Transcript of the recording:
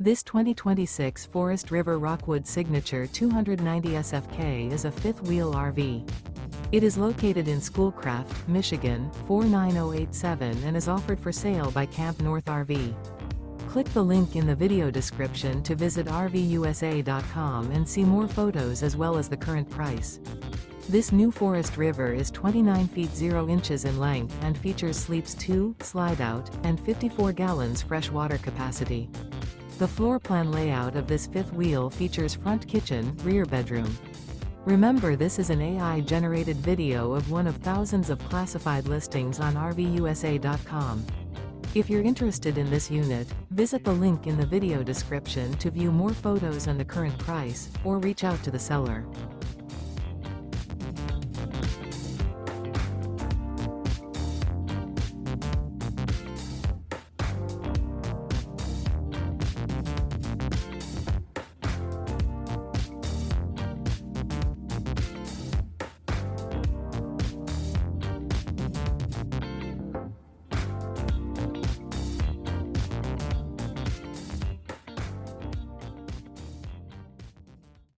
This 2026 Forest River Rockwood Signature 290 SFK is a fifth-wheel RV. It is located in Schoolcraft, Michigan, 49087 and is offered for sale by CampNorth RV. Click the link in the video description to visit RVUSA.com and see more photos as well as the current price. This new Forest River is 29 feet 0 inches in length and features sleeps 2, Slideout, and 54 gallons fresh water capacity. The floor plan layout of this fifth wheel features front kitchen, rear bedroom. Remember, this is an AI-generated video of one of thousands of classified listings on RVUSA.com. If you're interested in this unit, visit the link in the video description to view more photos and the current price, or reach out to the seller.